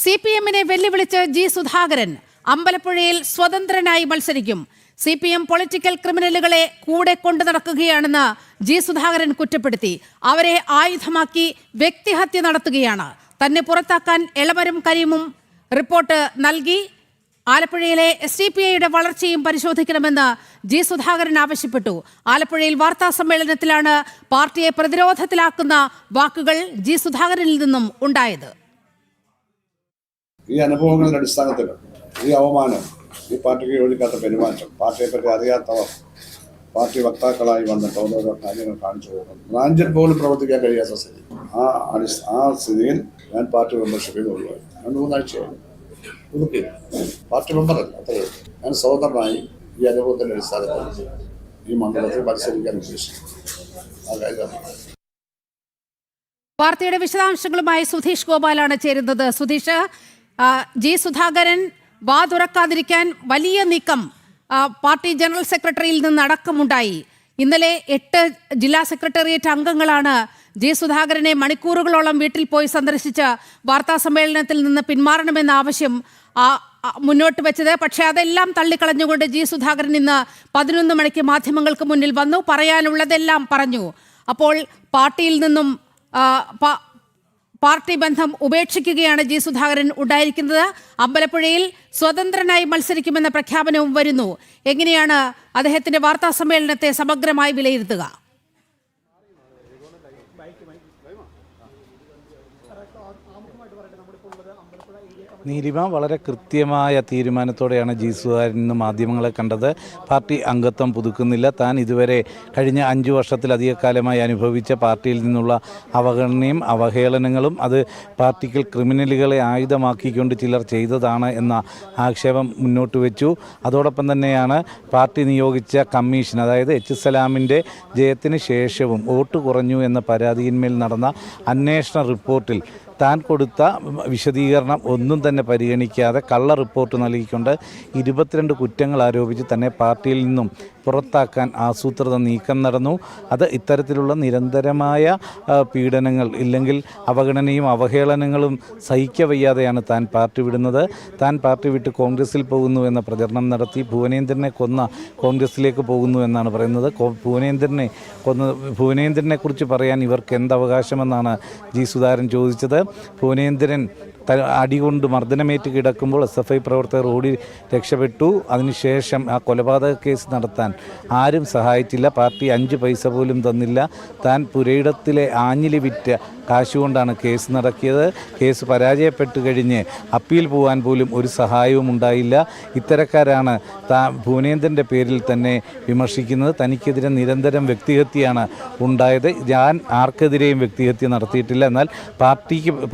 CPM-നെ വെല്ലുവിളിച്ച് ജി സുധാകരൻ അമ്പലപ്പുഴയിൽ സ്വതന്ത്രനായി മത്സരിക്കും. CPM പൊളിറ്റിക്കൽ ക്രിമിനലുകളെ കൂടെ കൊണ്ടു നടക്കുകയാണെന്ന് ജി സുധാകരൻ കുറ്റപ്പെടുത്തി. അവരെ ആയുധമാക്കി വ്യക്തിഹത്യ നടത്തുകയാണ്. തന്നെ പുറത്താക്കാൻ എളമരം കരീമും റിപ്പോർട്ട് നൽകി. ആലപ്പുഴയിലെ SDPIയുടെ വളർച്ചയും പരിശോധിക്കണമെന്ന് ജി സുധാകരൻ ആവശ്യപ്പെട്ടു. ആലപ്പുഴയിൽ വാർത്താ സമ്മേളനത്തിലാണ് പാർട്ടിയെ പ്രതിരോധത്തിലാക്കുന്ന വാക്കുകൾ ജി സുധാകരനിൽ നിന്നും ഉണ്ടായത്. ഈ അനുഭവങ്ങളുടെ അടിസ്ഥാനത്തിൽ ഈ അവമാനം, ഈ പാർട്ടിക്ക് യോജിക്കാത്ത പെരുമാറ്റം, പാർട്ടിയെപ്പറ്റി അറിയാത്തവർ പാർട്ടി വക്താക്കളായി വന്നിട്ട് ഓരോരോ കാര്യങ്ങൾ കാണിച്ചു പോകുന്നു. ബ്രാഞ്ചിൽ പോലും പ്രവർത്തിക്കാൻ കഴിയാത്ത സ്ഥിതി. ആ സ്ഥിതിയിൽ ഞാൻ പാർട്ടി മെമ്പർഷിപ്പിൽ ഒഴിവായി. 2-3 ആഴ്ചയായി പുതുക്കി. പാർട്ടി മെമ്പറല്ല, അത്രയേ. ഞാൻ സ്വതന്ത്രമായി ഈ അനുഭവത്തിൻ്റെ അടിസ്ഥാനത്തിൽ ഈ മണ്ഡലത്തിൽ മത്സരിക്കാൻ ഉദ്ദേശിച്ചു. ആ കാര്യം വാർത്തയുടെ വിശദാംശങ്ങളുമായി സുധീഷ് ഗോപാലാണ് ചേരുന്നത്. സുധീഷ്, ജി സുധാകരൻ വാ തുറക്കാതിരിക്കാൻ വലിയ നീക്കം പാർട്ടി ജനറൽ സെക്രട്ടറിയിൽ നിന്ന് അടക്കമുണ്ടായി. ഇന്നലെ 8 ജില്ലാ സെക്രട്ടേറിയറ്റ് അംഗങ്ങളാണ് ജി സുധാകരനെ മണിക്കൂറുകളോളം വീട്ടിൽ പോയി സന്ദർശിച്ച് വാർത്താ സമ്മേളനത്തിൽ നിന്ന് പിന്മാറണമെന്ന ആവശ്യം മുന്നോട്ട് വെച്ചത്. പക്ഷേ അതെല്ലാം തള്ളിക്കളഞ്ഞുകൊണ്ട് ജി സുധാകരൻ ഇന്ന് 11 മണിക്ക് മാധ്യമങ്ങൾക്ക് മുന്നിൽ വന്നു. പറയാനുള്ളതെല്ലാം പറഞ്ഞു. അപ്പോൾ പാർട്ടിയിൽ നിന്നും പാർട്ടി ബന്ധം ഉപേക്ഷിക്കുകയാണ് ജി സുധാകരൻ ഉണ്ടായിരിക്കുന്നത്. അമ്പലപ്പുഴയിൽ സ്വതന്ത്രനായി മത്സരിക്കുമെന്ന പ്രഖ്യാപനവും വരുന്നു. എങ്ങനെയാണ് അദ്ദേഹത്തിന്റെ വാർത്താ സമ്മേളനത്തെ സമഗ്രമായി വിലയിരുത്തുക? നീലിമ, വളരെ കൃത്യമായ തീരുമാനത്തോടെയാണ് ജി സുധാകരൻ ഇന്ന് മാധ്യമങ്ങളെ കണ്ടത്. പാർട്ടി അംഗത്വം പുതുക്കുന്നില്ല. താൻ ഇതുവരെ കഴിഞ്ഞ 5 വർഷത്തിലധിക കാലമായി അനുഭവിച്ച പാർട്ടിയിൽ നിന്നുള്ള അവഗണനയും അവഹേളനങ്ങളും അത് പാർട്ടിക്കൽ ക്രിമിനലുകളെ ആയുധമാക്കിക്കൊണ്ട് ചിലർ ചെയ്തതാണ് എന്ന ആക്ഷേപം മുന്നോട്ട് വെച്ചു. അതോടൊപ്പം തന്നെയാണ് പാർട്ടി നിയോഗിച്ച കമ്മീഷൻ, അതായത് സലാമിൻ്റെ ജയത്തിന് ശേഷവും വോട്ട് കുറഞ്ഞു എന്ന പരാതിയിന്മേൽ നടന്ന അന്വേഷണ റിപ്പോർട്ടിൽ താൻ കൊടുത്ത വിശദീകരണം ഒന്നും തന്നെ പരിഗണിക്കാതെ കള്ള റിപ്പോർട്ട് നൽകിക്കൊണ്ട് 22 കുറ്റങ്ങൾ ആരോപിച്ച് തന്നെ പാർട്ടിയിൽ നിന്നും പുറത്താക്കാൻ ആസൂത്രിത നീക്കം നടന്നു. അത് ഇത്തരത്തിലുള്ള നിരന്തരമായ പീഡനങ്ങൾ ഇല്ലെങ്കിൽ അവഗണനയും അവഹേളനങ്ങളും സഹിക്കവയ്യാതെയാണ് താൻ പാർട്ടി വിടുന്നത്. താൻ പാർട്ടി വിട്ട് കോൺഗ്രസിൽ പോകുന്നു എന്ന പ്രചരണം നടത്തി. ഭുവനേന്ദ്രനെ കൊന്ന കോൺഗ്രസിലേക്ക് പോകുന്നു എന്നാണ് പറയുന്നത്. ഭുവനേന്ദ്രനെ കുറിച്ച് പറയാൻ ഇവർക്ക് എന്തവകാശമെന്നാണ് ജി സുധാകരൻ ചോദിച്ചത്. ഭുവനേന്ദ്രൻ അടികൊണ്ട് മർദ്ദനമേറ്റ് കിടക്കുമ്പോൾ SFI പ്രവർത്തകർ ഓടി രക്ഷപ്പെട്ടു. അതിനുശേഷം ആ കൊലപാതക കേസ് നടത്താൻ ആരും സഹായിച്ചില്ല. പാർട്ടി 5 പൈസ പോലും തന്നില്ല. താൻ പുരയിടത്തിലെ ആഞ്ഞിലി വിറ്റ കാശുകൊണ്ടാണ് കേസ് നടക്കിയത്. കേസ് പരാജയപ്പെട്ട് കഴിഞ്ഞ് അപ്പീൽ പോകാൻ പോലും ഒരു സഹായവും ഉണ്ടായില്ല. ഇത്തരക്കാരാണ് ഭുവനേന്ദ്രൻ്റെ പേരിൽ തന്നെ വിമർശിക്കുന്നത്. തനിക്കെതിരെ നിരന്തരം വ്യക്തിഹത്യയാണ് ഉണ്ടായത്. ഞാൻ ആർക്കെതിരെയും വ്യക്തിഹത്യ നടത്തിയിട്ടില്ല. എന്നാൽ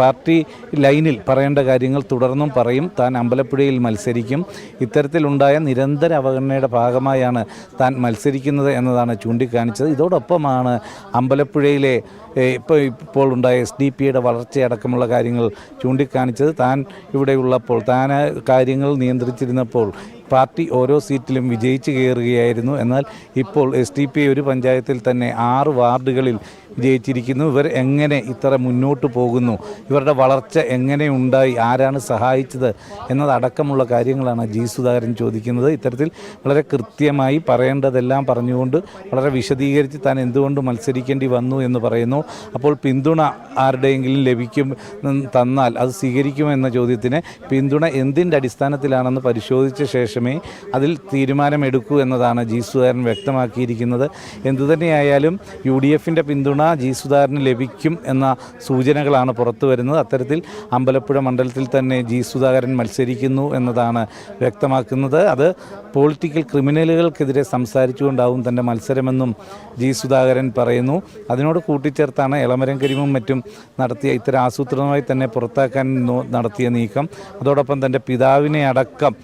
പാർട്ടി ലൈനിൽ പറയേണ്ട കാര്യങ്ങൾ തുടർന്നും പറയും. താൻ അമ്പലപ്പുഴയിൽ മത്സരിക്കും. ഇത്തരത്തിലുണ്ടായ നിരന്തര അവഗണനയുടെ ഭാഗമായാണ് താൻ മത്സരിക്കുന്നത് എന്നതാണ് ചൂണ്ടിക്കാണിച്ചത്. ഇതോടൊപ്പമാണ് അമ്പലപ്പുഴയിലെ ഇപ്പോൾ ഉണ്ടായ SDPIയുടെ വളർച്ചയടക്കമുള്ള കാര്യങ്ങൾ ചൂണ്ടിക്കാണിച്ചത്. താൻ ഇവിടെയുള്ളപ്പോൾ, താൻ കാര്യങ്ങൾ നിയന്ത്രിച്ചിരുന്നപ്പോൾ പാർട്ടി ഓരോ സീറ്റിലും വിജയിച്ച് കയറുകയായിരുന്നു. എന്നാൽ ഇപ്പോൾ SDPI ഒരു പഞ്ചായത്തിൽ തന്നെ 6 വാർഡുകളിൽ വിജയിച്ചിരിക്കുന്നു. ഇവർ എങ്ങനെ ഇത്ര മുന്നോട്ട് പോകുന്നു, ഇവരുടെ വളർച്ച എങ്ങനെ ഉണ്ടായി, ആരാണ് സഹായിച്ചത് എന്നതടക്കമുള്ള കാര്യങ്ങളാണ് ജി സുധാകരൻ ചോദിക്കുന്നത്. ഇത്തരത്തിൽ വളരെ കൃത്യമായി പറയേണ്ടതെല്ലാം പറഞ്ഞുകൊണ്ട് വളരെ വിശദീകരിച്ച് താൻ എന്തുകൊണ്ട് മത്സരിക്കേണ്ടി വന്നു എന്ന് പറയുന്നു. അപ്പോൾ പിന്തുണ ആരുടെയെങ്കിലും ലഭിക്കും തന്നാൽ അത് സ്വീകരിക്കുമെന്ന ചോദ്യത്തിന് പിന്തുണ എന്തിൻ്റെ അടിസ്ഥാനത്തിലാണെന്ന് പരിശോധിച്ച ശേഷമേ അതിൽ തീരുമാനമെടുക്കൂ എന്നതാണ് ജി സുധാകരൻ വ്യക്തമാക്കിയിരിക്കുന്നത്. എന്തുതന്നെയായാലും UDFൻ്റെ പിന്തുണ ജി സുധാകരന് ലഭിക്കും എന്ന സൂചനകളാണ് പുറത്തു വരുന്നത്. അത്തരത്തിൽ അമ്പലപ്പുഴ മണ്ഡലത്തിൽ തന്നെ ജി സുധാകരൻ മത്സരിക്കുന്നു എന്നതാണ് വ്യക്തമാക്കുന്നത്. അത് പൊളിറ്റിക്കൽ ക്രിമിനലുകൾക്കെതിരെ സംസാരിച്ചുകൊണ്ടാവും തൻ്റെ മത്സരമെന്നും ജി സുധാകരൻ പറയുന്നു. അതിനോട് കൂട്ടിച്ചേർത്താണ് എളമരം കരീമും മറ്റും നടത്തിയ ഇത്തരം ആസൂത്രിതമായി തന്നെ പുറത്താക്കാൻ നടത്തിയ നീക്കം. അതോടൊപ്പം തൻ്റെ പിതാവിനെ അടക്കം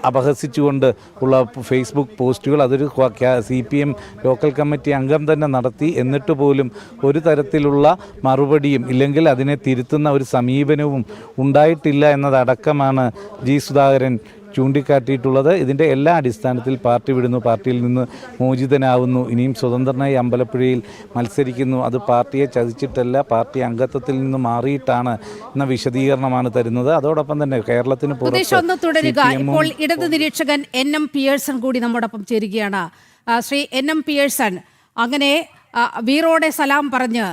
അപഹസിച്ചുകൊണ്ട് ഉള്ള ഫേസ്ബുക്ക് പോസ്റ്റുകൾ അതൊരു CPM ലോക്കൽ കമ്മിറ്റി അംഗം തന്നെ നടത്തി. എന്നിട്ട് പോലും ഒരു തരത്തിലുള്ള മറുപടിയും ഇല്ലെങ്കിൽ അതിനെ തിരുത്തുന്ന ഒരു സമീപനവും ഉണ്ടായിട്ടില്ല എന്നതടക്കമാണ് ജി സുധാകരൻ ചൂണ്ടിക്കാട്ടിയിട്ടുള്ളത്. ഇതിൻ്റെ എല്ലാ അടിസ്ഥാനത്തിൽ പാർട്ടി വിടുന്നു, പാർട്ടിയിൽ നിന്ന് മോചിതനാവുന്നു, ഇനിയും സ്വതന്ത്രനായി അമ്പലപ്പുഴയിൽ മത്സരിക്കുന്നു, അത് പാർട്ടിയെ ചതിച്ചിട്ടല്ല, പാർട്ടി അംഗത്വത്തിൽ നിന്ന് മാറിയിട്ടാണ് എന്ന വിശദീകരണമാണ് തരുന്നത്. അതോടൊപ്പം തന്നെ കേരളത്തിന് ഒന്ന് തുടരുക. ഇപ്പോൾ ഇടത് നിരീക്ഷകൻ NM പിയേഴ്സൺ കൂടി നമ്മോടൊപ്പം ചേരുകയാണ്. ശ്രീ NM പിയേഴ്സൺ, അങ്ങനെ വീറോടെ സലാം പറഞ്ഞ്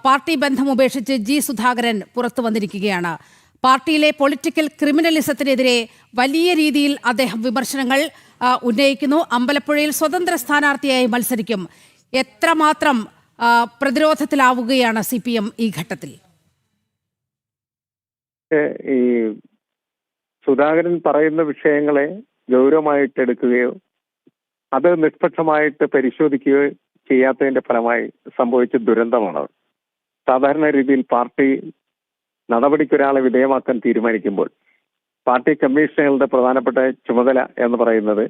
പാർട്ടി ബന്ധം ഉപേക്ഷിച്ച് ജി സുധാകരൻ പുറത്തു വന്നിരിക്കുകയാണ്. പാർട്ടിയിലെ പൊളിറ്റിക്കൽ ക്രിമിനലിസത്തിനെതിരെ വലിയ രീതിയിൽ അദ്ദേഹം വിമർശനങ്ങൾ ഉന്നയിക്കുന്നു. അമ്പലപ്പുഴയിൽ സ്വതന്ത്ര സ്ഥാനാർത്ഥിയായി മത്സരിക്കും. എത്രമാത്രം പ്രതിരോധത്തിലാവുകയാണ് CPM ഈ ഘട്ടത്തിൽ? ഈ സുധാകരൻ പറയുന്ന വിഷയങ്ങളെ ഗൗരവമായിട്ടെടുക്കുകയോ അത് നിഷ്പക്ഷമായിട്ട് പരിശോധിക്കുകയോ ചെയ്യാത്തതിന്റെ ഫലമായി സംഭവിച്ച ദുരന്തമാണത്. സാധാരണ രീതിയിൽ പാർട്ടി നടപടിക്കൊരാളെ വിധേയമാക്കാൻ തീരുമാനിക്കുമ്പോൾ പാർട്ടി കമ്മീഷനുകളുടെ പ്രധാനപ്പെട്ട ചുമതല എന്ന് പറയുന്നത്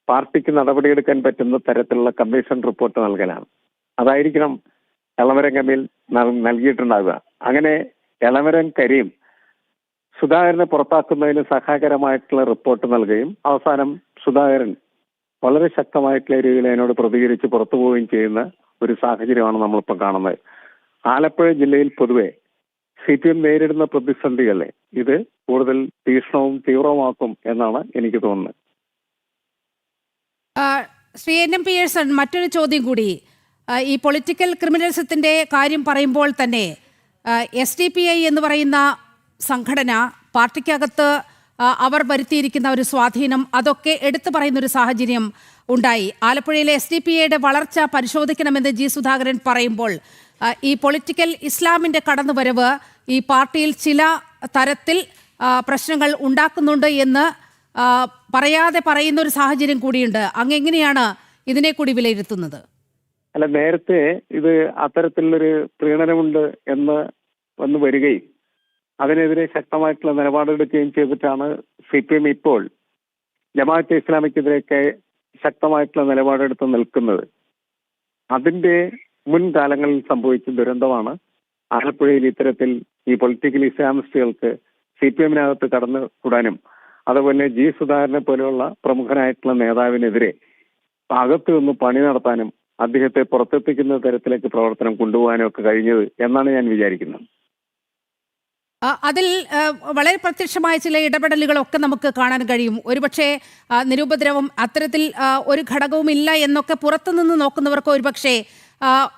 പാർട്ടിക്ക് നടപടിയെടുക്കാൻ പറ്റുന്ന തരത്തിലുള്ള കമ്മീഷൻ റിപ്പോർട്ട് നൽകലാണ്. അതായിരിക്കണം എളമരം കമ്മീൽ നൽകിയിട്ടുണ്ടാവുക. അങ്ങനെ എളമരം കരീം സുധാകരനെ പുറത്താക്കുന്നതിന് സഹായകരമായിട്ടുള്ള റിപ്പോർട്ട് നൽകുകയും അവസാനം സുധാകരൻ വളരെ ശക്തമായിട്ടുള്ള രീതിയിൽ അതിനോട് പ്രതികരിച്ച് പുറത്തു പോവുകയും ചെയ്യുന്ന ഒരു സാഹചര്യമാണ് നമ്മളിപ്പോൾ കാണുന്നത്. ആലപ്പുഴ ജില്ലയിൽ പൊതുവെ CPM നേരിടുന്ന പ്രതിസന്ധികളെ ഇത് കൂടുതൽ തീക്ഷ്ണവും തീവ്രമാക്കും എന്നാണ് എനിക്ക് തോന്നുന്നത്. ശ്രീ NM പിയേഴ്സൺ, മറ്റൊരു ചോദ്യം കൂടി. ഈ പൊളിറ്റിക്കൽ ക്രിമിനലിസത്തിന്റെ കാര്യം പറയുമ്പോൾ തന്നെ SDPI എന്ന് പറയുന്ന സംഘടന, പാർട്ടിക്കകത്ത് അവർ വരുത്തിയിരിക്കുന്ന ഒരു സ്വാധീനം, അതൊക്കെ എടുത്തു പറയുന്ന ഒരു സാഹചര്യം ഉണ്ടായി. ആലപ്പുഴയിലെ SDPIയുടെ വളർച്ച പരിശോധിക്കണമെന്ന് ജി സുധാകരൻ പറയുമ്പോൾ ഈ പൊളിറ്റിക്കൽ ഇസ്ലാമിന്റെ കടന്നുവരവ് ഈ പാർട്ടിയിൽ ചില തരത്തിൽ പ്രശ്നങ്ങൾ ഉണ്ടാക്കുന്നുണ്ട് എന്ന് പറയാതെ പറയുന്ന ഒരു സാഹചര്യം കൂടിയുണ്ട്. അങ്ങ് എങ്ങനെയാണ് ഇതിനെ കൂടി വിലയിരുത്തുന്നത്? അല്ല, നേരത്തെ ഇത് അത്തരത്തിലുള്ളൊരു പ്രീണനമുണ്ട് എന്ന് വന്നു വരികയും അതിനെതിരെ ശക്തമായിട്ടുള്ള നിലപാടെടുക്കുകയും ചെയ്തിട്ടാണ് CPM ഇപ്പോൾ ജമാഅത്തെ ഇസ്ലാമിക്കെതിരെയൊക്കെ ശക്തമായിട്ടുള്ള നിലപാടെടുത്ത് നിൽക്കുന്നത്. അതിന്റെ മുൻകാലങ്ങളിൽ സംഭവിച്ച ദുരന്തമാണ് ആലപ്പുഴയിൽ ഇത്തരത്തിൽ ഈ പൊളിറ്റിക്കൽ ഇസ്ലാമിസ്റ്റുകൾക്ക് CPM-നകത്ത് കടന്നു കൂടാനും അതുപോലെ ജി സുധാകരനെ പോലെയുള്ള പ്രമുഖനായിട്ടുള്ള നേതാവിനെതിരെ അകത്ത് നിന്ന് പണി നടത്താനും അദ്ദേഹത്തെ പുറത്തെത്തിക്കുന്ന തരത്തിലേക്ക് പ്രവർത്തനം കൊണ്ടുപോകാനും ഒക്കെ കഴിഞ്ഞത് എന്നാണ് ഞാൻ വിചാരിക്കുന്നത്. അതിൽ വളരെ പ്രത്യക്ഷമായ ചില ഇടപെടലുകളൊക്കെ നമുക്ക് കാണാൻ കഴിയും. ഒരുപക്ഷെ നിരുപദ്രവം അത്തരത്തിൽ ഒരു ഘടകവും ഇല്ല എന്നൊക്കെ പുറത്തുനിന്ന് നോക്കുന്നവർക്ക് ഒരുപക്ഷെ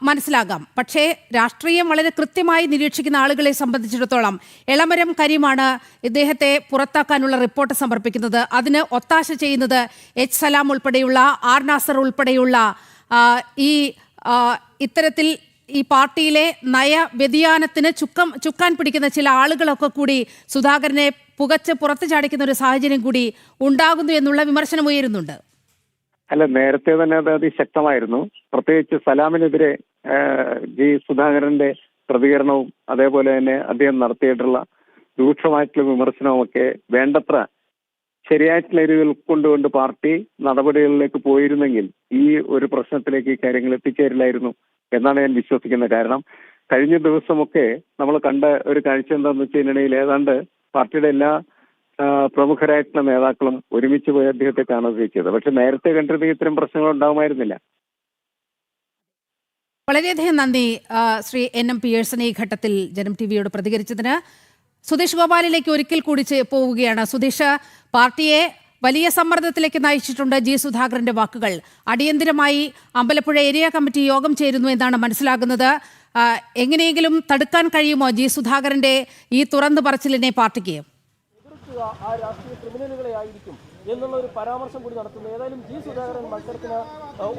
മനസ്സിലാകാം. പക്ഷേ രാഷ്ട്രീയം വളരെ കൃത്യമായി നിരീക്ഷിക്കുന്ന ആളുകളെ സംബന്ധിച്ചിടത്തോളം എളമരം കരീമാണ് ഇദ്ദേഹത്തെ പുറത്താക്കാനുള്ള റിപ്പോർട്ട് സമർപ്പിക്കുന്നത്. അതിന് ഒത്താശ ചെയ്യുന്നത് H സലാം ഉൾപ്പെടെയുള്ള R നാസർ ഉൾപ്പെടെയുള്ള ഈ ഇത്തരത്തിൽ ഈ പാർട്ടിയിലെ നയ വ്യതിയാനത്തിന് ചുക്കാൻ പിടിക്കുന്ന ചില ആളുകളൊക്കെ കൂടി സുധാകരനെ പുകച്ച് പുറത്തു ചാടിക്കുന്ന ഒരു സാഹചര്യം കൂടി ഉണ്ടാകുന്നു എന്നുള്ള വിമർശനം ഉയരുന്നുണ്ട്. അല്ല, നേരത്തെ തന്നെ അത് അതിശക്തമായിരുന്നു. പ്രത്യേകിച്ച് സലാമിനെതിരെ ജി സുധാകരന്റെ പ്രതികരണവും അതേപോലെ തന്നെ അദ്ദേഹം നടത്തിയിട്ടുള്ള രൂക്ഷമായിട്ടുള്ള വിമർശനവും ഒക്കെ വേണ്ടത്ര ശരിയായിട്ടുള്ള രീതിയിൽ ഉൾക്കൊണ്ടുകൊണ്ട് പാർട്ടി നടപടികളിലേക്ക് പോയിരുന്നെങ്കിൽ ഈ ഒരു പ്രശ്നത്തിലേക്ക് ഈ കാര്യങ്ങൾ എത്തിച്ചേരില്ലായിരുന്നു എന്നാണ് ഞാൻ വിശ്വസിക്കുന്നത്. കാരണം കഴിഞ്ഞ ദിവസമൊക്കെ നമ്മൾ കണ്ട ഒരു കാഴ്ച എന്താണെന്ന് വെച്ച് കഴിഞ്ഞിട്ടുണ്ടെങ്കിൽ ഏതാണ്ട് പാർട്ടിയുടെ എല്ലാ പ്രമുഖരായിട്ടുള്ള നേതാക്കളും ഒരുമിച്ച് പോയി അദ്ദേഹത്തെ കാണുകയും ചെയ്തത്. പക്ഷെ നേരത്തെ കണ്ടിരുന്നെങ്കിൽ ഇത്തരം പ്രശ്നങ്ങൾ ഉണ്ടാകുമായിരുന്നില്ല. വളരെയധികം നന്ദി ശ്രീ NM പിയേഴ്സൺ ഈ ഘട്ടത്തിൽ ജനം TVയോട് പ്രതികരിച്ചതിന്. സുധീഷ് ഗോപാലിലേക്ക് ഒരിക്കൽ കൂടി പോവുകയാണ്. സുധീഷ്, പാർട്ടിയെ വലിയ സമ്മർദ്ദത്തിലേക്ക് നയിച്ചിട്ടുണ്ട് ജി സുധാകരന്റെ വാക്കുകൾ. അടിയന്തിരമായി അമ്പലപ്പുഴ ഏരിയ കമ്മിറ്റി യോഗം ചേരുന്നു എന്നാണ് മനസ്സിലാകുന്നത്. എങ്ങനെയെങ്കിലും തടുക്കാൻ കഴിയുമോ ജി സുധാകരന്റെ ഈ തുറന്നു പറച്ചിലിനെ പാർട്ടിക്ക്? ആ രാഷ്ട്രീയ ക്രിമിനലുകളെ ആയിരിക്കും എന്നുള്ള ഒരു പരാമർശം കൂടി നടത്തുന്നു. ഏതായാലും ജി സുധാകരൻ മത്സരത്തിന്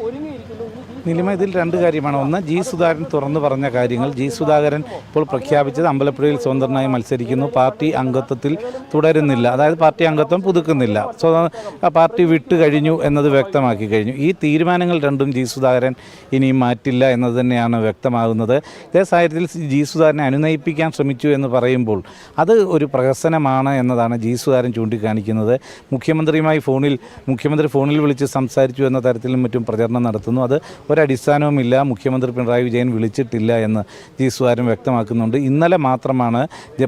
ഒരുങ്ങിയിരിക്കുന്നു. നിലിമ, ഇതിൽ രണ്ട് കാര്യമാണ്. ഒന്ന്, ജി സുധാകരൻ തുറന്നു പറഞ്ഞ കാര്യങ്ങൾ. ജി സുധാകരൻ ഇപ്പോൾ പ്രഖ്യാപിച്ചത് അമ്പലപ്പുഴയിൽ സ്വതന്ത്രനായി മത്സരിക്കുന്നു, പാർട്ടി അംഗത്വത്തിൽ തുടരുന്നില്ല, അതായത് പാർട്ടി അംഗത്വം പുതുക്കുന്നില്ല, പാർട്ടി വിട്ടു കഴിഞ്ഞു എന്നത് വ്യക്തമാക്കി കഴിഞ്ഞു. ഈ തീരുമാനങ്ങൾ രണ്ടും ജി സുധാകരൻ ഇനിയും മാറ്റില്ല എന്നത് തന്നെയാണ് വ്യക്തമാകുന്നത്. ഇതേ സാഹചര്യത്തിൽ ജി സുധാകരനെ അനുനയിപ്പിക്കാൻ ശ്രമിച്ചു എന്ന് പറയുമ്പോൾ അത് ഒരു പ്രഹസനമാണ് എന്നതാണ് ജി സുധാകരൻ ചൂണ്ടിക്കാണിക്കുന്നത്. മുഖ്യമന്ത്രി മുഖ്യമന്ത്രി ഫോണിൽ വിളിച്ച് സംസാരിച്ചു എന്ന തരത്തിലും മറ്റും പ്രചരണം നടത്തുന്നു. അത് ഒരടിസ്ഥാനവുമില്ല. മുഖ്യമന്ത്രി പിണറായി വിജയൻ വിളിച്ചിട്ടില്ല എന്ന് ജി സുധാകരൻ വ്യക്തമാക്കുന്നുണ്ട്. ഇന്നലെ മാത്രമാണ്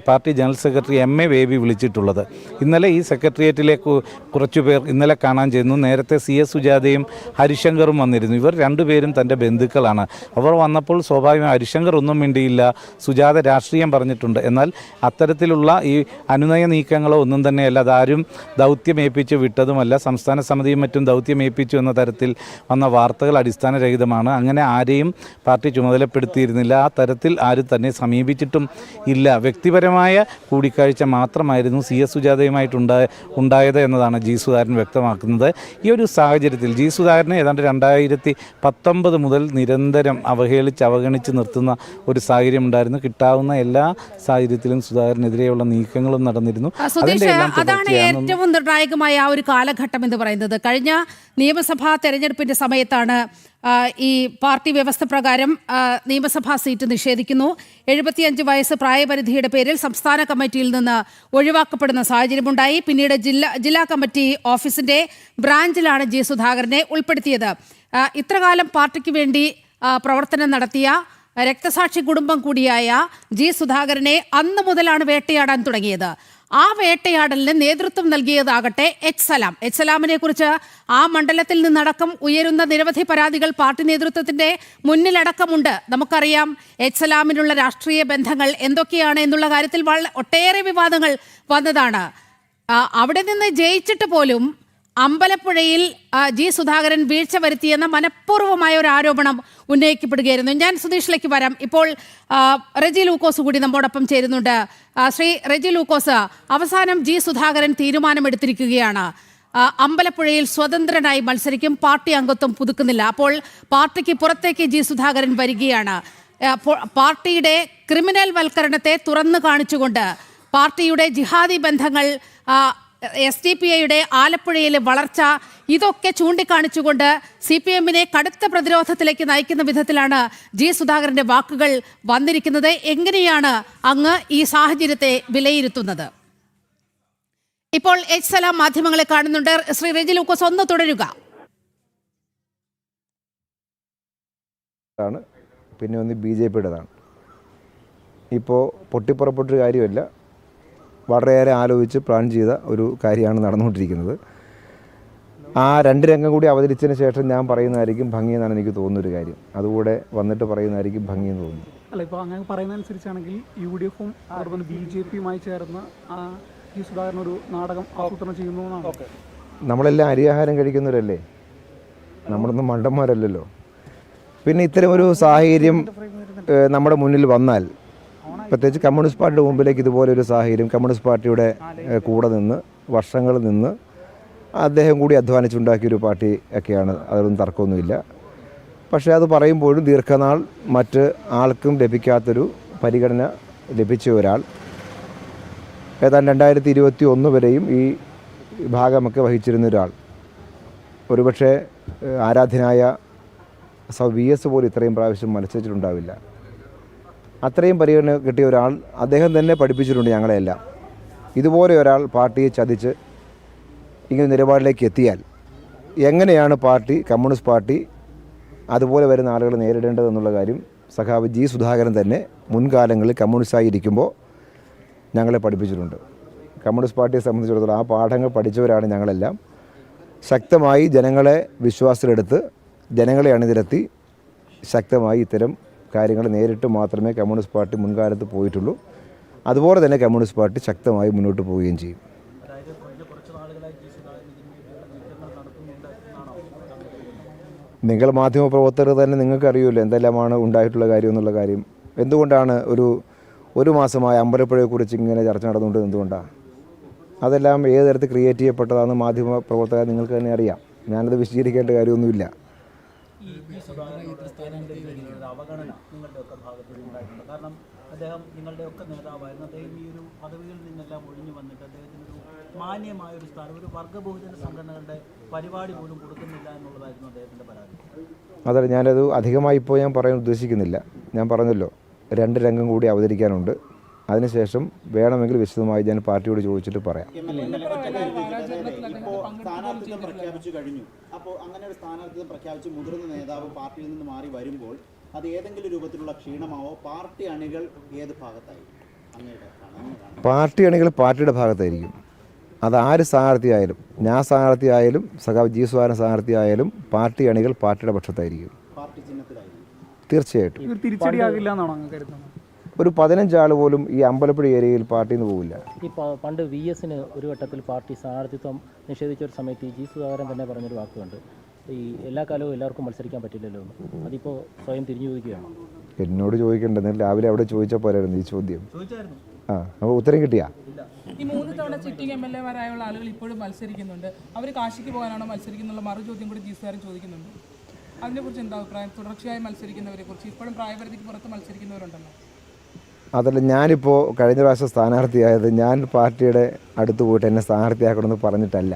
party general secretary MA Baby വിളിച്ചിട്ടുള്ളത്. ഇന്നലെ ഈ സെക്രട്ടേറിയറ്റിലേക്ക് കുറച്ചുപേർ ഇന്നലെ കാണാൻ ചെന്നു. നേരത്തെ CS സുജാതയും ഹരിശങ്കറും വന്നിരുന്നു. ഇവർ രണ്ടുപേരും തൻ്റെ ബന്ധുക്കളാണ്. അവർ വന്നപ്പോൾ സ്വാഭാവികമായി ഹരിശങ്കർ ഒന്നും മിണ്ടിയില്ല, സുജാത രാഷ്ട്രീയം പറഞ്ഞിട്ടുണ്ട്. എന്നാൽ അത്തരത്തിലുള്ള ഈ അനുനയ നീക്കങ്ങളോ ഒന്നും തന്നെയല്ല. അതാരും ദൗത്യമേൽപ്പിച്ച് വിട്ടതുമല്ല. സംസ്ഥാന സമിതിയും മറ്റും ദൗത്യമേൽപ്പിച്ചു എന്ന തരത്തിൽ വന്ന വാർത്തകൾ അടിസ്ഥാനരഹിതമാണ്. അങ്ങനെ ആരെയും പാർട്ടി ചുമതലപ്പെടുത്തിയിരുന്നില്ല. ആ തരത്തിൽ ആരും തന്നെ സമീപിച്ചിട്ടും ഇല്ല. വ്യക്തിപരമായ കൂടിക്കാഴ്ച മാത്രമായിരുന്നു CS സുജാതയുമായിട്ടുണ്ടായത് എന്നതാണ് ജി സുധാകരൻ വ്യക്തമാക്കുന്നത്. ഈ ഒരു സാഹചര്യത്തിൽ ജി സുധാകരനെ ഏതാണ്ട് 2019 മുതൽ നിരന്തരം അവഗണിച്ച് നിർത്തുന്ന ഒരു സാഹചര്യം ഉണ്ടായിരുന്നു. കിട്ടാവുന്ന എല്ലാ സാഹചര്യത്തിലും സുധാകരനെതിരെയുള്ള നീക്കങ്ങളും നടന്നിരുന്നു. അതാണ് ഏറ്റവും നിർണായകമായ ആ ഒരു കാലഘട്ടം എന്ന് പറയുന്നത്. കഴിഞ്ഞ നിയമസഭാ തെരഞ്ഞെടുപ്പിന്റെ സമയത്താണ് ഈ പാർട്ടി വ്യവസ്ഥ പ്രകാരം നിയമസഭാ സീറ്റ് നിഷേധിക്കുന്നു. 75 വയസ്സ് പ്രായപരിധിയുടെ പേരിൽ സംസ്ഥാന കമ്മിറ്റിയിൽ നിന്ന് ഒഴിവാക്കപ്പെടുന്ന സാഹചര്യമുണ്ടായി. പിന്നീട് ജില്ലാ കമ്മിറ്റി ഓഫീസിന്റെ ബ്രാഞ്ചിലാണ് ജി സുധാകരനെ ഉൾപ്പെടുത്തിയത്. ഇത്രകാലം പാർട്ടിക്ക് വേണ്ടി പ്രവർത്തനം നടത്തിയ രക്തസാക്ഷി കുടുംബം കൂടിയായ ജി സുധാകരനെ അന്ന് മുതലാണ് വേട്ടയാടാൻ തുടങ്ങിയത്. ആ വേട്ടയാടലിന് നേതൃത്വം നൽകിയതാകട്ടെ എച്ച് സലാമിനെ കുറിച്ച് ആ മണ്ഡലത്തിൽ നിന്നടക്കം ഉയരുന്ന നിരവധി പരാതികൾ പാർട്ടി നേതൃത്വത്തിന്റെ മുന്നിലടക്കമുണ്ട്. നമുക്കറിയാം എച്ച് സലാമിനുള്ള രാഷ്ട്രീയ ബന്ധങ്ങൾ എന്തൊക്കെയാണ് എന്നുള്ള കാര്യത്തിൽ ഒട്ടേറെ വിവാദങ്ങൾ വന്നതാണ്. അവിടെ നിന്ന് ജയിച്ചിട്ട് പോലും അമ്പലപ്പുഴയിൽ ജി സുധാകരൻ വീഴ്ച വരുത്തിയെന്ന മനഃപൂർവ്വമായ ഒരു ആരോപണം ഉന്നയിക്കപ്പെടുകയായിരുന്നു. ഞാൻ സുധീഷിലേക്ക് വരാം. ഇപ്പോൾ റെജി ലൂക്കോസ് കൂടി നമ്മോടൊപ്പം ചേരുന്നുണ്ട്. ശ്രീ റെജി ലൂക്കോസ്, അവസാനം ജി സുധാകരൻ തീരുമാനമെടുത്തിരിക്കുകയാണ്. അമ്പലപ്പുഴയിൽ സ്വതന്ത്രനായി മത്സരിക്കും, പാർട്ടി അംഗത്വം പുതുക്കുന്നില്ല. അപ്പോൾ പാർട്ടിക്ക് പുറത്തേക്ക് ജി സുധാകരൻ വരികയാണ്. പാർട്ടിയുടെ ക്രിമിനൽ വൽക്കരണത്തെ തുറന്നു കാണിച്ചുകൊണ്ട്, പാർട്ടിയുടെ ജിഹാദി ബന്ധങ്ങൾ, SDPIയുടെ ആലപ്പുഴയിലെ വളർച്ച, ഇതൊക്കെ ചൂണ്ടിക്കാണിച്ചുകൊണ്ട് CPMനെ കടുത്ത പ്രതിരോധത്തിലേക്ക് നയിക്കുന്ന വിധത്തിലാണ് ജി സുധാകരന്റെ വാക്കുകൾ വന്നിരിക്കുന്നത്. എങ്ങനെയാണ് അങ്ങ് ഈ സാഹചര്യത്തെ വിലയിരുത്തുന്നത്? ഇപ്പോൾ എച്ച് സലാം മാധ്യമങ്ങളെ കാണുന്നുണ്ട്. ശ്രീ റെജി ലൂക്കോസ്, ഒന്ന് തുടരുക. പിന്നെ ഒന്ന് BJPയുടേതാണ്. ഇപ്പോൾ പൊട്ടിപ്പുറപ്പെട്ടൊരു കാര്യമല്ല, വളരെയേറെ ആലോചിച്ച് പ്ലാൻ ചെയ്ത ഒരു കാര്യമാണ് നടന്നുകൊണ്ടിരിക്കുന്നത്. ആ 2 രംഗം കൂടി അവതരിച്ചതിന് ശേഷം ഞാൻ പറയുന്നതായിരിക്കും ഭംഗിയെന്നാണ് എനിക്ക് തോന്നുന്നൊരു കാര്യം. അതുകൂടെ വന്നിട്ട് പറയുന്നതായിരിക്കും ഭംഗിയെന്ന് തോന്നുന്നു. അല്ല, ഇപ്പോൾ അങ്ങനെ പറയുന്നതനുസരിച്ചാണെങ്കിൽ UDFും അതുപോലെ BJPയുമായി ചേർന്ന് ജി സുധാകരൻ ഒരു നാടകം ആസൂത്രണം ചെയ്യുന്നു എന്നാണ്. നമ്മളെല്ലാം അരിയാഹാരം കഴിക്കുന്നവരല്ലേ, നമ്മളൊന്നും മണ്ടന്മാരല്ലല്ലോ. പിന്നെ ഇത്തരം ഒരു സാഹചര്യം നമ്മുടെ മുന്നിൽ വന്നാൽ, പ്രത്യേകിച്ച് കമ്മ്യൂണിസ്റ്റ് പാർട്ടിയുടെ മുമ്പിലേക്ക് ഇതുപോലെ ഒരു സാഹചര്യം, കമ്മ്യൂണിസ്റ്റ് പാർട്ടിയുടെ കൂടെ നിന്ന് വർഷങ്ങൾ നിന്ന് അദ്ദേഹം കൂടി അധ്വാനിച്ചുണ്ടാക്കിയൊരു പാർട്ടി ഒക്കെയാണ്, അതൊന്നും തർക്കമൊന്നുമില്ല. പക്ഷേ അത് പറയുമ്പോഴും ദീർഘനാൾ മറ്റ് ആൾക്കും ലഭിക്കാത്തൊരു പരിഗണന ലഭിച്ച ഒരാൾ, ഏതാണ്ട് 2021 വരെയും ഈ ഭാഗമൊക്കെ വഹിച്ചിരുന്ന ഒരാൾ, ഒരുപക്ഷെ ആരാധ്യനായ VS പോലും ഇത്രയും പ്രാവശ്യം മത്സരിച്ചിട്ടുണ്ടാവില്ല. അത്രയും പരിഗണന കിട്ടിയ ഒരാൾ, അദ്ദേഹം തന്നെ പഠിപ്പിച്ചിട്ടുണ്ട് ഞങ്ങളെല്ലാം. ഇതുപോലെ ഒരാൾ പാർട്ടിയെ ചതിച്ച് ഇങ്ങനെ നിലപാടിലേക്ക് എത്തിയാൽ എങ്ങനെയാണ് പാർട്ടി, കമ്മ്യൂണിസ്റ്റ് പാർട്ടി അതുപോലെ വരുന്ന ആളുകൾ നേരിടേണ്ടതെന്നുള്ള കാര്യം സഖാവ് ജി സുധാകരൻ തന്നെ മുൻകാലങ്ങളിൽ കമ്മ്യൂണിസ്റ്റായി ഇരിക്കുമ്പോൾ ഞങ്ങളെ പഠിപ്പിച്ചിട്ടുണ്ട്. കമ്മ്യൂണിസ്റ്റ് പാർട്ടിയെ സംബന്ധിച്ചിടത്തോളം ആ പാഠങ്ങൾ പഠിച്ചവരാണ് ഞങ്ങളെല്ലാം. ശക്തമായി ജനങ്ങളെ വിശ്വാസത്തിലെടുത്ത് ജനങ്ങളെ അണിനിരത്തി ശക്തമായി ഇത്തരം കാര്യങ്ങൾ നേരിട്ട് മാത്രമേ കമ്മ്യൂണിസ്റ്റ് പാർട്ടി മുൻകാലത്ത് പോയിട്ടുള്ളൂ. അതുപോലെ തന്നെ കമ്മ്യൂണിസ്റ്റ് പാർട്ടി ശക്തമായി മുന്നോട്ട് പോവുകയും ചെയ്യും. നിങ്ങൾ മാധ്യമപ്രവർത്തകർ തന്നെ നിങ്ങൾക്കറിയുമല്ലോ എന്തെല്ലാമാണ് ഉണ്ടായിട്ടുള്ള കാര്യം എന്നുള്ള കാര്യം. എന്തുകൊണ്ടാണ് ഒരു മാസമായി അമ്പലപ്പുഴയെക്കുറിച്ച് ഇങ്ങനെ ചർച്ച നടന്നുകൊണ്ട് എന്തുകൊണ്ടാണ്? അതെല്ലാം ഏത് തരത്തിൽ ക്രിയേറ്റ് ചെയ്യപ്പെട്ടതാണെന്ന് മാധ്യമപ്രവർത്തകർ നിങ്ങൾക്ക് തന്നെ അറിയാം. ഞാനത് വിശദീകരിക്കേണ്ട കാര്യമൊന്നുമില്ല. അവഗണന നിങ്ങളുടെയൊക്കെ ഭാഗത്ത് ഉണ്ടായിട്ടുണ്ട്. കാരണം അദ്ദേഹം നിങ്ങളുടെയൊക്കെ നേതാവായിരുന്നു. അദ്ദേഹം ഈ ഒരു പദവികളിൽ നിന്നെല്ലാം ഒഴിഞ്ഞു വന്നിട്ട് അദ്ദേഹത്തിനൊരു മാന്യമായൊരു സ്ഥാനം, ഒരു വർഗ്ഗബഹുജന സംഘടനകളുടെ പരിപാടി പോലും കൊടുക്കുന്നില്ല എന്നുള്ളതായിരുന്നു അദ്ദേഹത്തിൻ്റെ പരാതി. അതല്ല, ഞാനത് അധികമായി ഇപ്പോൾ ഞാൻ പറയാൻ ഉദ്ദേശിക്കുന്നില്ല. ഞാൻ പറഞ്ഞല്ലോ 2 രംഗം കൂടി അവതരിക്കാനുണ്ട്. അതിനുശേഷം വേണമെങ്കിൽ വിശദമായി ഞാൻ പാർട്ടിയോട് ചോദിച്ചിട്ട് പറയാം. ഇപ്പോൾ സ്ഥാനാർത്ഥിത്വം പ്രഖ്യാപിച്ചു കഴിഞ്ഞു. അപ്പോൾ അങ്ങനെ ഒരു സ്ഥാനാർത്ഥിത്വം പ്രഖ്യാപിച്ച് മുതിർന്ന നേതാവ് പാർട്ടിയിൽ നിന്ന് മാറി വരുമ്പോൾ അത് ഏതെങ്കിലും രൂപത്തിലുള്ള ക്ഷീണമാവോ? പാർട്ടി അണികൾ ഏത് ഭാഗത്തായി? പാർട്ടി അണികൾ പാർട്ടിയുടെ ഭാഗത്തായിരിക്കും. അത് ആര് സ്ഥാനാർത്ഥിയായാലും, ഞാൻ സ്ഥാനാർത്ഥിയായാലും സഖാവ് ജി സുധാകരൻ സ്ഥാനാർത്ഥിയായാലും പാർട്ടി അണികൾ പാർട്ടിയുടെ പക്ഷത്തായിരിക്കും. പാർട്ടി ചിഹ്നത്തിലായിരിക്കും തീർച്ചയായിട്ടും. തിരിച്ചടിയാകില്ല എന്നാണോ അങ്ങ് കരുതുന്നത്? ഒരു 15 ആൾ പോലും ഈ അമ്പലപ്പുഴ ഏരിയയിൽ പാർട്ടിയിൽ നിന്ന് പോവില്ല. ഈ പണ്ട് VS-ന് ഒരു ഘട്ടത്തിൽ പാർട്ടി സ്ഥാനാർത്ഥിത്വം നിഷേധിച്ച ഒരു സമയത്ത് ജി സുധാകരൻ തന്നെ പറഞ്ഞൊരു വാക്കുണ്ട്, ഈ എല്ലാ കാലവും എല്ലാവർക്കും മത്സരിക്കാൻ പറ്റില്ലല്ലോ എന്ന്. അതിപ്പോൾ സ്വയം തിരിഞ്ഞു ചോദിക്കുകയാണ്. എന്നോട് ചോദിക്കേണ്ടത് രാവിലെ അവിടെ ചോദിച്ചാൽ പോരായിരുന്നു ഈ ചോദ്യം. അപ്പോൾ ഉത്തരം കിട്ടിയാ? ഈ 3 തവണ സിറ്റിംഗ് MLA-മാരായുള്ള ആളുകൾ ഇപ്പോഴും മത്സരിക്കുന്നുണ്ട്. അവർ കാശിക്ക് പോകാനാണോ മത്സരിക്കുന്നുള്ള മറു ചോദ്യം കൂടി ജി സുധാകരൻ ചോദിക്കുന്നുണ്ട്. അതിനെക്കുറിച്ച് എന്താ അഭിപ്രായം? തുടർച്ചയായി മത്സരിക്കുന്നവരെ കുറിച്ച് ഇപ്പോഴും പ്രായപരിധിക്ക് പുറത്ത് മത്സരിക്കുന്നവരുണ്ടല്ലോ. അതല്ല, ഞാനിപ്പോൾ കഴിഞ്ഞ പ്രാവശ്യം സ്ഥാനാർത്ഥിയായത് ഞാൻ പാർട്ടിയുടെ അടുത്ത് പോയിട്ട് എന്നെ സ്ഥാനാർത്ഥിയാക്കണമെന്ന് പറഞ്ഞിട്ടല്ല.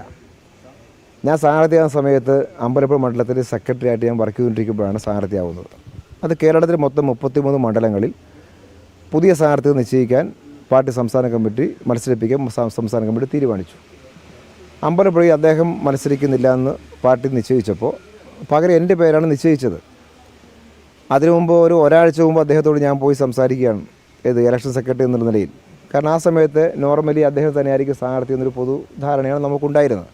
ഞാൻ സ്ഥാനാർത്ഥിയാകുന്ന സമയത്ത് അമ്പലപ്പുഴ മണ്ഡലത്തിൽ സെക്രട്ടറി ആയിട്ട് ഞാൻ വർക്ക് ചെയ്തുകൊണ്ടിരിക്കുമ്പോഴാണ് സ്ഥാനാർത്ഥിയാവുന്നത്. അത് കേരളത്തിൽ മൊത്തം 33 മണ്ഡലങ്ങളിൽ പുതിയ സ്ഥാനാർത്ഥിയെ നിശ്ചയിക്കാൻ പാർട്ടി സംസ്ഥാന കമ്മിറ്റി മത്സരിപ്പിക്കാൻ സംസ്ഥാന കമ്മിറ്റി തീരുമാനിച്ചു. അമ്പലപ്പുഴയിൽ അദ്ദേഹം മത്സരിക്കുന്നില്ല എന്ന് പാർട്ടി നിശ്ചയിച്ചപ്പോൾ പകരം എൻ്റെ പേരാണ് നിശ്ചയിച്ചത്. അതിനു മുമ്പ് ഒരാഴ്ച മുമ്പ് അദ്ദേഹത്തോട് ഞാൻ പോയി സംസാരിക്കുകയാണ്, ഇലക്ഷൻ സെക്രട്ടറി എന്നുള്ള നിലയിൽ. കാരണം ആ സമയത്ത് നോർമലി അദ്ദേഹം തന്നെയായിരിക്കും സ്ഥാനാർത്ഥി എന്നൊരു പൊതു ധാരണയാണ് നമുക്കുണ്ടായിരുന്നത്.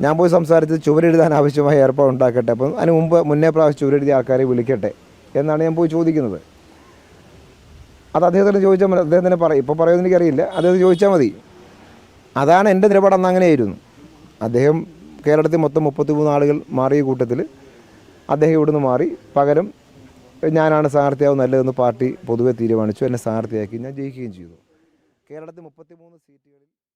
ഞാൻ പോയി സംസാരിച്ചത് ചുവരെഴുതാൻ ആവശ്യമായ ഏർപ്പാടുണ്ടാക്കട്ടെ, അപ്പം അതിന് മുന്നേ പ്രാവശ്യം ചുവരെഴുതിയ ആൾക്കാരെ വിളിക്കട്ടെ എന്നാണ് ഞാൻ പോയി ചോദിക്കുന്നത്. അത് അദ്ദേഹത്തിന് ചോദിച്ചാൽ മതി, അദ്ദേഹം തന്നെ പറയും. ഇപ്പോൾ പറയുമെന്ന് എനിക്കറിയില്ല, അദ്ദേഹം ചോദിച്ചാൽ മതി. അതാണ് എൻ്റെ നിലപാട്. അന്ന് അങ്ങനെയായിരുന്നു. അദ്ദേഹം കേരളത്തിൽ മൊത്തം 33 ആളുകൾ മാറിയ കൂട്ടത്തിൽ അദ്ദേഹം ഇവിടുന്ന് മാറി, പകരം ഞാനാണ് സ്ഥാനാർത്ഥിയാവും നല്ലതെന്ന് പാർട്ടി പൊതുവെ തീരുമാനിച്ചു. എന്നെ സ്ഥാനാർത്ഥിയാക്കി, ഞാൻ ജയിക്കുകയും ചെയ്തു. കേരളത്തിൽ 33 സീറ്റുകളിൽ